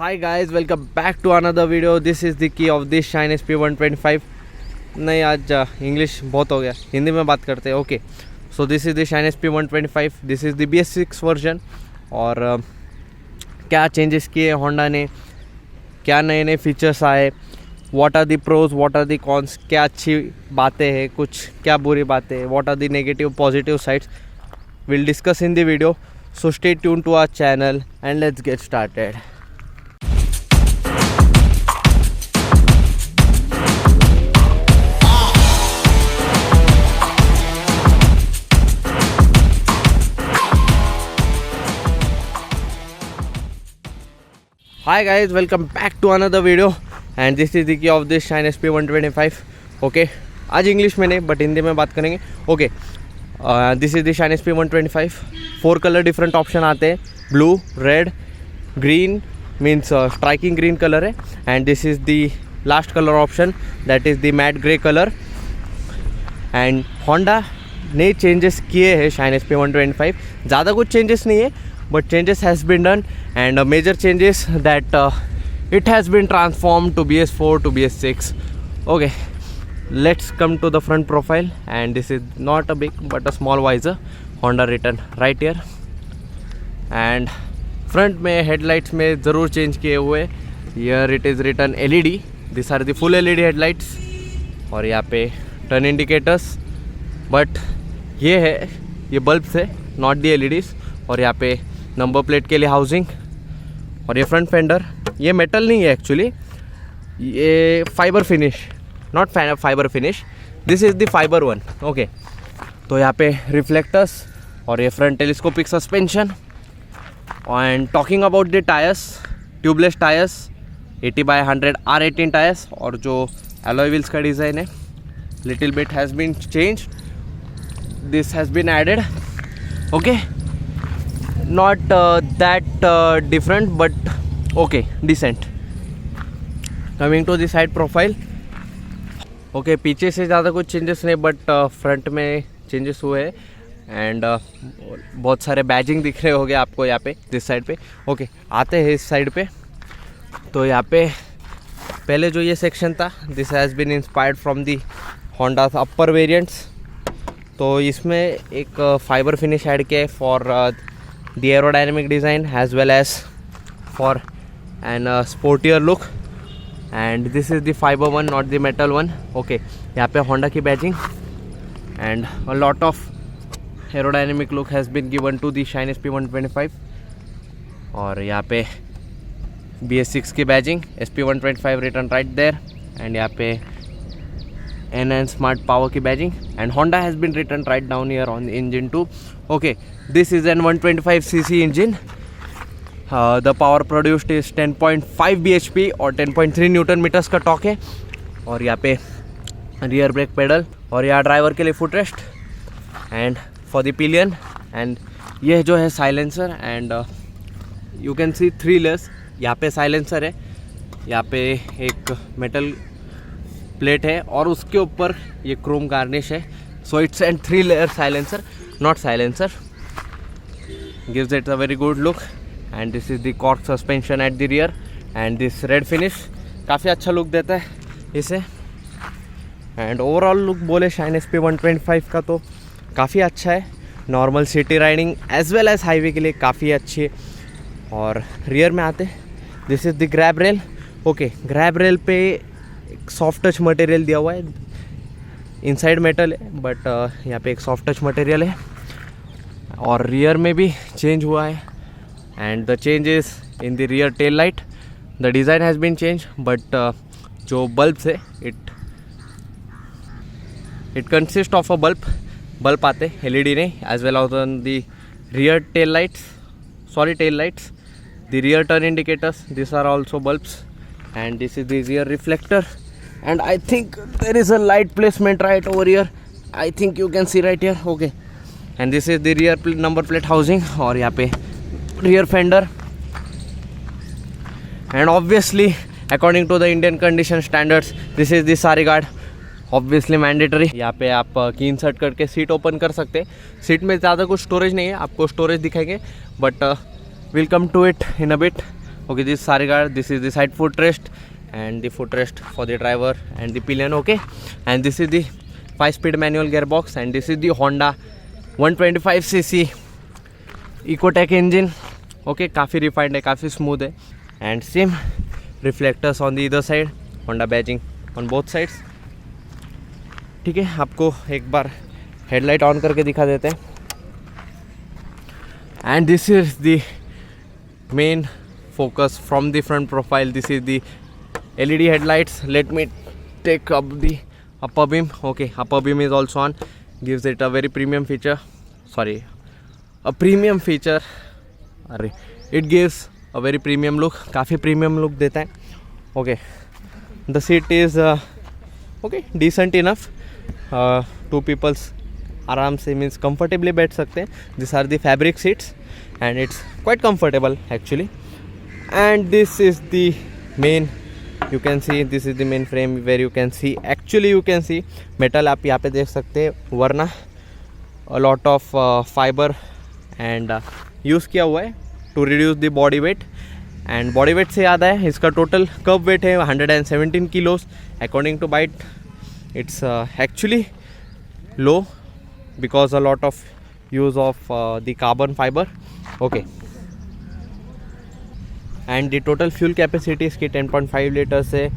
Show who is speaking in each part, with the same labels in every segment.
Speaker 1: Hi guys, welcome back to another video. This is the key of this Shine SP 125. नहीं आज English बहुत हो गया, हिंदी में बात करते हैं. Okay, so this is the Shine SP 125. This is the BS6 version. और क्या चेंजेस किए होंडा ने, क्या नए नए फीचर्स आए, what are the pros, what are the cons, क्या अच्छी बातें हैं, कुछ क्या बुरी बातें हैं, what are the negative positive sides, will discuss in the video. So stay tuned to our channel and let's get started. Hi guys, welcome back to another video and this is the key of this Shine SP 125. Okay, आज English में नहीं but Hindi में बात करेंगे. Okay, this is the Shine SP 125. 4 colour different option आते हैं, blue, red, green, means striking green colour है. And this is the last colour option, that is the matte grey colour. And Honda ने changes किए हैं Shine SP 125. ज़्यादा कुछ changes नहीं है but changes has been done and major changes that it has been transform to BS4 to BS6. Okay, let's come to the front profile and this is not a big but a small visor, Honda written right here. and front में headlights में ज़रूर change किए हुए. here it is written LED, these are the full LED headlights. और यहाँ पे turn indicators, but ये है, ये bulbs है, not the LEDs. और यहाँ पे number plate के लिए housing. और ये front fender, ये metal नहीं है actually, ये fiber finish, not fibre finish, this is the fibre one. Okay, तो यहाँ पे रिफ्लेक्टर्स और ये front telescopic suspension. And talking about the tyres, tubeless tyres 80/100 R18 tyres. और जो एलॉय व्हील्स का डिज़ाइन है little bit has been change, this has been added. Okay, not that different but okay, decent. Coming to the side profile. Okay, पीछे से ज़्यादा कुछ changes नहीं but front में चेंजेस हुए हैं. एंड बहुत सारे बैजिंग दिख रहे होंगे आपको यहाँ पे, दिस साइड पे. ओके, आते हैं इस साइड पे. तो यहाँ पे पहले जो ये सेक्शन था, this has been inspired from the Honda upper variants. तो इसमें एक फाइबर फिनिश ऐड किया है for the aerodynamic design as well as for an sportier look. And this is the fibre one, not the metal one. Okay, यहाँ पे Honda की badging and a lot of aerodynamic look has been given to the Shine SP 125. और यहाँ पे BS6 की badging, SP 125 return right there. And यहाँ पे NN smart power की badging and Honda has been written right down here on engine too. Okay, this is an 125cc engine. The power produced is 10.5 bhp और 10.3 Newton metres का talk है. और यहाँ पे rear brake pedal और यहाँ driver के लिए foot rest and for the pillion. And ये जो है silencer and you can C 3 layers. यहाँ पे साइलेंसर है, यहाँ पे एक मेटल प्लेट है और उसके ऊपर ये क्रोम गार्निश है. So it's and 3 layer silencer, not silencer. Gives it a very good look. And this is the cork suspension at the rear and this red finish काफ़ी अच्छा लुक देता है इसे. एंड ओवरऑल लुक बोले Shine SP 125 का तो काफ़ी अच्छा है. Normal city riding as well as highway के लिए काफ़ी अच्छी है. और रियर में आते, this is the grab rail. Okay, grab rail पे एक सॉफ्ट टच मटेरियल दिया हुआ है, इनसाइड मेटल है बट यहाँ पे एक सॉफ्ट टच मटेरियल है. और रियर में भी चेंज हुआ है. And the changes in the rear tail light, the design has been changed but जो bulbs है it consists of a bulb आते LED नहीं, as well as on the rear tail lights, the rear turn indicators, these are also bulbs. And this is the rear reflector and I think there is a light placement right over here, I think you can see right here. Okay, and this is the rear number plate housing. और यहाँ पे rear fender. And obviously according to the Indian condition standards, this is the sari guard, obviously mandatory. यहाँ पे आप की insert करके seat open कर सकते हैं. सीट में ज़्यादा कुछ स्टोरेज नहीं है, आपको स्टोरेज दिखाएंगे but will come to it in a bit. Okay, this is sari guard, this is the side footrest and the footrest for the driver and the pillion. Okay, and this is the 5-speed manual gearbox and this is the Honda 125cc Ecotec engine. Okay, काफ़ी refined है, काफ़ी smooth है and same reflectors on the either side, Honda badging on both sides. ठीक है, आपको एक बार headlight on करके दिखा देते हैं. And this is the main focus from the front profile. This is the LED headlights. Let me take up the upper beam. Okay, upper beam is also on, gives it a very premium feature. Sorry, a premium feature. It gives a very premium look. काफ़ी premium look देता है. Okay, the seat is okay, decent enough. Two people's आराम से means comfortably बैठ सकते हैं. This are the fabric seats and it's quite comfortable actually. And this is the main, you can see this is the main frame where you can see actually you can see metal आप यहाँ पे देख सकते हैं, वरना a lot of fibre and use किया हुआ है to reduce the body weight. And body weight से याद है, इसका टोटल कर्व वेट है 117 किलोस. According to bite it's actually low because a lot of use of the carbon fiber. Okay, and the total fuel capacity इसकी 10.5 litres है.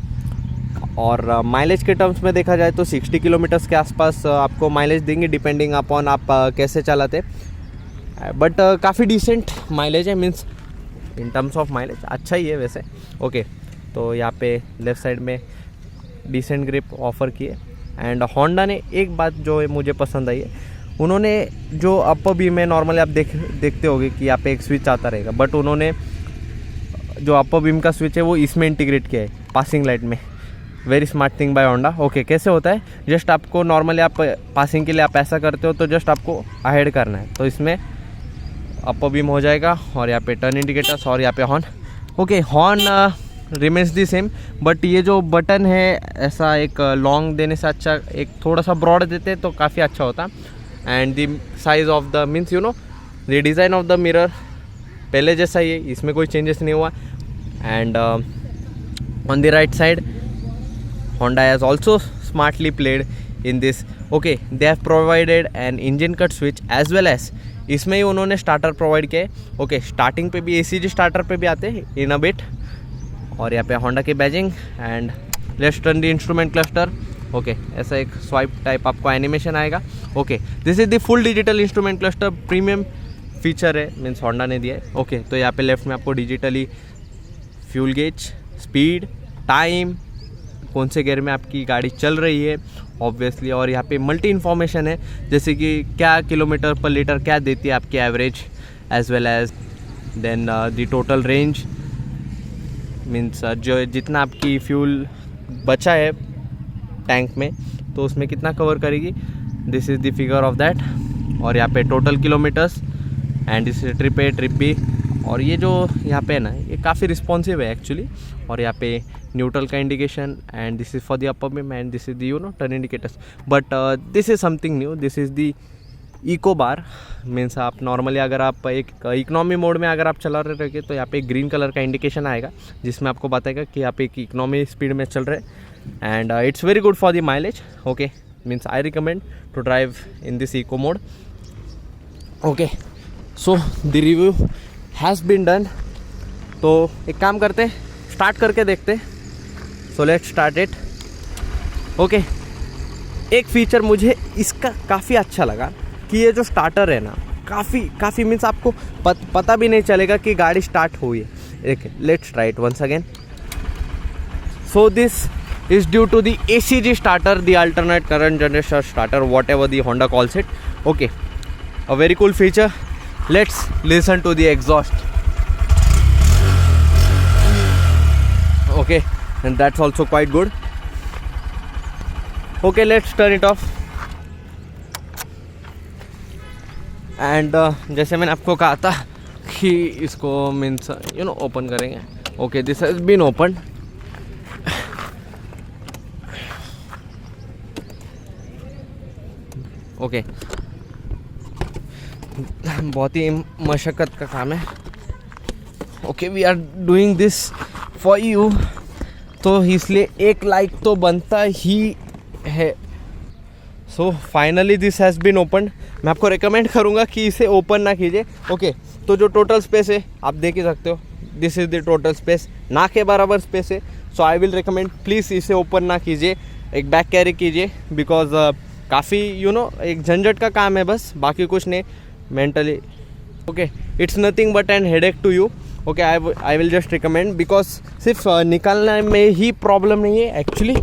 Speaker 1: और mileage के terms में देखा जाए तो 60 किलोमीटर्स के आसपास आपको माइलेज देंगे, डिपेंडिंग अपॉन आप कैसे चलाते. बट काफ़ी डिसेंट माइलेज है, means in terms of mileage अच्छा ही है वैसे. ओके, तो यहाँ पे लेफ़्ट साइड में डिसेंट ग्रिप ऑफ़र किए. एंड होंडा ने एक बात जो मुझे पसंद आई है, उन्होंने जो अपर बीम में नॉर्मली आप देखते होगे कि यहाँ पे एक स्विच आता रहेगा, बट उन्होंने जो अपर बीम का स्विच है वो इसमें इंटीग्रेट किया है पासिंग लाइट में. Very smart thing by Honda. Okay, कैसे होता है, जस्ट आपको नॉर्मली आप पासिंग के लिए आप ऐसा करते हो तो जस्ट आपको अहेड करना है, तो इसमें अपर बीम हो जाएगा. और यहाँ पे टर्न इंडिकेटर्स और यहाँ पे horn. Okay, horn remains the same, but ये जो बटन है ऐसा एक लॉन्ग देने से अच्छा एक थोड़ा सा ब्रॉड देते तो काफ़ी अच्छा होता. And the size of the means you know the design of the mirror पहले जैसा ही है, इसमें कोई चेंजेस नहीं हुआ. And on the right side Honda has also smartly played in this. Okay, they have provided an engine cut switch as well as इसमें ही उन्होंने स्टार्टर प्रोवाइड किया है. ओके, स्टार्टिंग पे भी ACG स्टार्टर पे भी आते हैं इन अ बिट. और यहाँ पे होंडा की badging and let's turn the instrument cluster. Okay, ऐसा एक स्वाइप टाइप आपको एनिमेशन आएगा. Okay, this is the full digital instrument cluster, premium feature है, मीन्स होंडा ने दिया है. ओके, तो यहाँ पे लेफ्ट में आपको digitally fuel gauge, speed, time, कौन से गियर में आपकी गाड़ी चल रही है ऑब्वियसली, और यहाँ पे मल्टी इन्फॉर्मेशन है, जैसे कि क्या किलोमीटर पर लीटर क्या देती है आपकी average, as well as then the total range, means जो जितना आपकी फ्यूल बचा है टैंक में तो उसमें कितना कवर करेगी, this is the figure of that. और यहाँ पे total kilometres and this is trip A, trip B. और ये जो यहाँ पे है ना, ये काफ़ी रिस्पॉन्सिव है एक्चुअली. और यहाँ पे न्यूट्रल का indication and this is for the upper beam and this is the you know turn indicators. But this is something new, this is the eco bar. Means आप नॉर्मली अगर आप एक economy mode में अगर आप चला रहे हो तो यहाँ पे ग्रीन कलर का इंडिकेशन आएगा जिसमें आपको बताएगा कि आप एक इकोनॉमी स्पीड में चल रहे हैं. And it's very good for the mileage. Okay, means I recommend to drive in this eco mode. Okay, so the review has been done. तो एक काम करते, स्टार्ट करके देखते. So let's start it. Okay, एक फीचर मुझे इसका काफ़ी अच्छा लगा कि ये जो स्टार्टर है ना, काफ़ी मीन्स आपको पता भी नहीं चलेगा कि गाड़ी स्टार्ट हुई है. एक let's try it once again. So this is due to the ACG starter, the alternate current generation starter, whatever the Honda calls it. Okay, a very cool feature. Let's listen to the exhaust. Okay, and that's also quite good. Okay, let's turn it off. And जैसे मैंने आपको कहा था कि इसको means you know open करेंगे. Okay, this has been open. Okay, बहुत ही मशक्क़त का काम है. Okay we are doing this for you, तो इसलिए एक लाइक तो बनता ही है। So finally this has been open. मैं आपको रिकमेंड करूँगा कि इसे ओपन ना कीजिए। ओके तो जो टोटल स्पेस है आप देख ही सकते हो, this is the total space, ना के बराबर स्पेस है। सो आई विल रिकमेंड प्लीज़ इसे ओपन ना कीजिए, एक बैग कैरी कीजिए, बिकॉज काफ़ी एक झंझट का काम है बस, बाकी कुछ नहीं mentally. Okay it's nothing but an headache to you. Okay I will just recommend, because सिर्फ निकालने में ही प्रॉब्लम नहीं है एक्चुअली।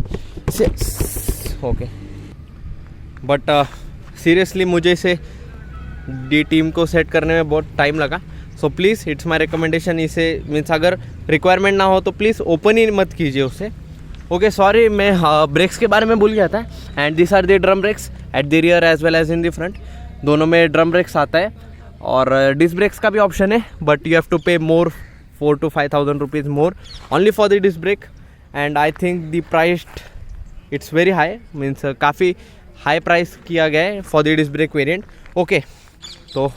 Speaker 1: ओके बट सीरियसली मुझे इसे डी टीम को सेट करने में बहुत टाइम लगा। So please it's my recommendation, इसे मीन्स अगर रिक्वायरमेंट ना हो तो प्लीज़ ओपन ही मत कीजिए उसे। ओके सॉरी, मैं ब्रेक्स के बारे में भूल गया था। And this are the drum brakes at the rear as well as in the front, दोनों में ड्रम ब्रेक्स आता है और डिस्क ब्रेक्स का भी ऑप्शन है, but you have to pay more 4,000 to 5,000 rupees more only for the disc brake. And I think the price it's very high, means काफ़ी high price किया गया है for the disc brake variant. Okay तो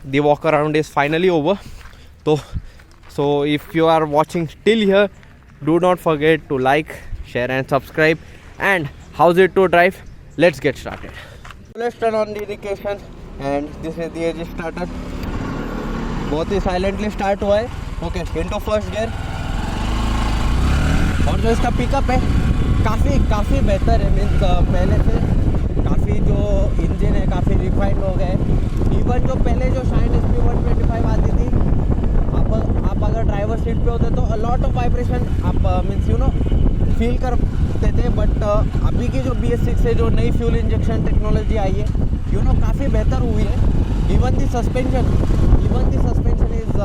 Speaker 1: the walk around is finally over. तो so if you are watching till here, do not forget to like, share and subscribe. And how's it to drive? Let's get started. Let's turn on the indication and this is the AG starter. बहुत ही silently start हुआ है। Okay into first gear, और जो इसका pickup है काफ़ी बेहतर है, मीन्स पहले से काफ़ी जो इंजन है काफ़ी रिफाइंड हो गया है। इवन जो पहले जो शाइन SP 125 आती थी, आप अगर ड्राइवर सीट पे होते तो लॉट ऑफ वाइब्रेशन आप मीन्स फील करते थे, बट अभी की जो BS6 से जो नई फ्यूल इंजेक्शन टेक्नोलॉजी आई है काफ़ी बेहतर हुई है। Even the suspension is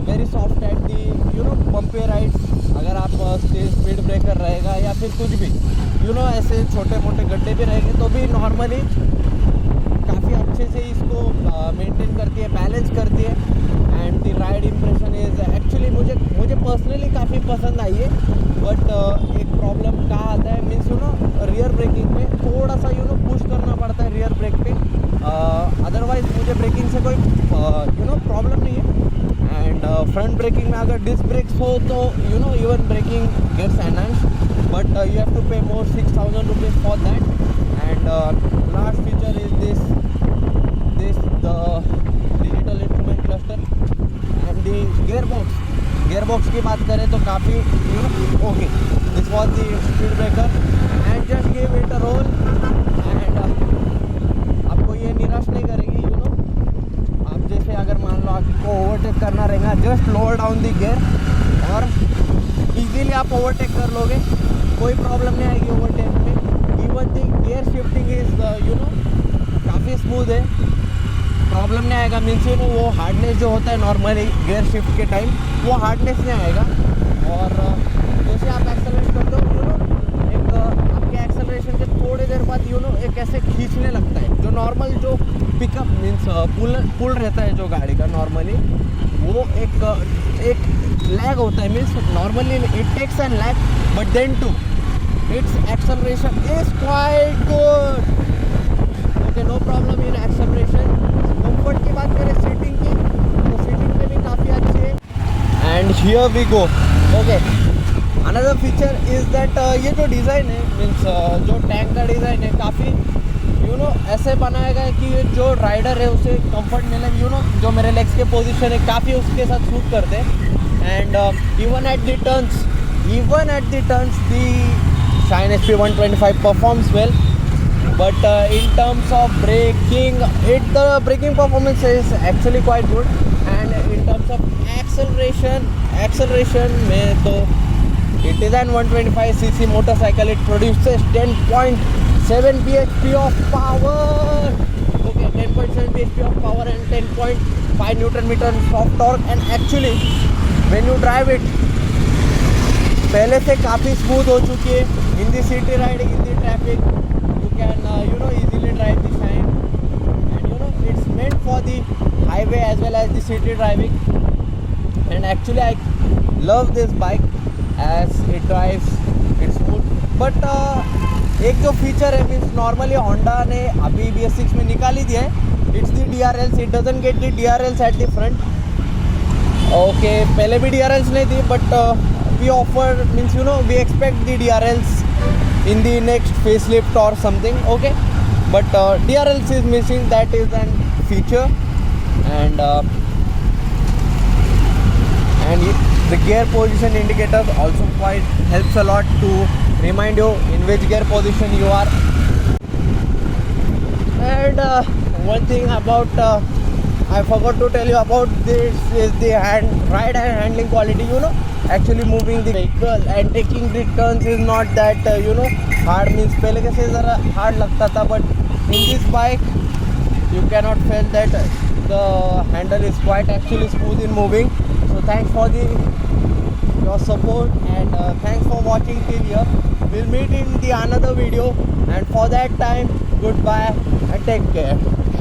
Speaker 1: very soft at the bumpy rides. अगर आप स्पीड ब्रेकर रहेगा या फिर कुछ भी ऐसे छोटे मोटे गड्ढे भी रहेंगे तो भी नॉर्मली काफ़ी अच्छे से इसको मेंटेन करती है, बैलेंस करती है। And the ride impression is actually मुझे पर्सनली काफ़ी पसंद आई है। बट एक प्रॉब्लम कहाँ आता है, मीन्स रियर ब्रेकिंग में थोड़ा सा पुश करना पड़ता है रियर ब्रेक पे, अदरवाइज मुझे ब्रेकिंग से कोई प्रॉब्लम नहीं है। एंड फ्रंट ब्रेकिंग में अगर डिस्क ब्रेक्स हो तो even braking gets enhanced, but you have to pay more 6,000 rupees for that. And last feature is this the digital instrument cluster and the gearbox की बात करें तो काफ़ी okay, this was the speed breaker and just give it a roll. And आपको ये निराश नहीं करेगी। आप जैसे अगर मान लो आपको ओवरटेक करना रहेगा, just lower down the gear और इजीली आप ओवरटेक कर लोगे, कोई प्रॉब्लम नहीं आएगी ओवरटेक में। Even the gear shifting is काफ़ी स्मूथ है, प्रॉब्लम नहीं आएगा। मीन्स वो हार्डनेस जो होता है नॉर्मली गियर शिफ्ट के टाइम, वो हार्डनेस नहीं आएगा। और जैसे आप एक्सेलरेट करते हो एक आपके एक्सेलरेशन के थोड़ी देर बाद एक ऐसे खींचने लगता है, जो नॉर्मल जो पिकअप मीन्स पुल रहता है जो गाड़ी का नॉर्मली, वो एक लैग होता है। Means normally it takes an lag, but then to its acceleration is quite good. Okay no problem in acceleration. Comfort की बात करें सीटिंग की, तो सीटिंग पे भी काफ़ी अच्छी है। And here we go. Okay another feature is that ये जो डिज़ाइन है, मीन्स जो टैंक का डिज़ाइन है, काफ़ी ऐसे बनाया गया है कि जो राइडर है उसे कंफर्ट मिले। जो मेरे लेग्स के पोजीशन है काफ़ी उसके साथ सूट करते हैं। And even at the turns the shine SP 125 performs well, but in terms of braking, the braking performance is actually quite good. And in terms of acceleration में तो it is an 125cc motorcycle. It produces 10.7 bhp of power. Okay, 10.7 bhp of power and 10.5 Newton meters of torque. And actually when you drive it, पहले से काफ़ी smooth हो चुकी है। In the city riding, in the traffic, can easily drive the Shine, and it's meant for the highway as well as the city driving. And actually I love this bike as it drives, it's smooth. But एक जो feature है means normally Honda ने अभी BS6 में निकाल ही दिया है, it's the DRLs. It doesn't get the DRLs at the front. Okay, पहले भी DRLs नहीं थी, but we offer, means you know, we expect the DRLs in the next facelift or something. Okay, but DRLs is missing. That is an feature. And the gear position indicators also quite helps a lot to remind you in which gear position you are. And one thing about I forgot to tell you about this is the ride and handling quality. You know, actually moving the vehicle and taking the turns is not that you know, hard. Means पहले कैसे ज़रा hard लगता था, but in this bike you cannot feel that the handle is quite actually smooth in moving. So thanks for your support, and thanks for watching till here. We'll meet in the another video, and for that time, goodbye and take care.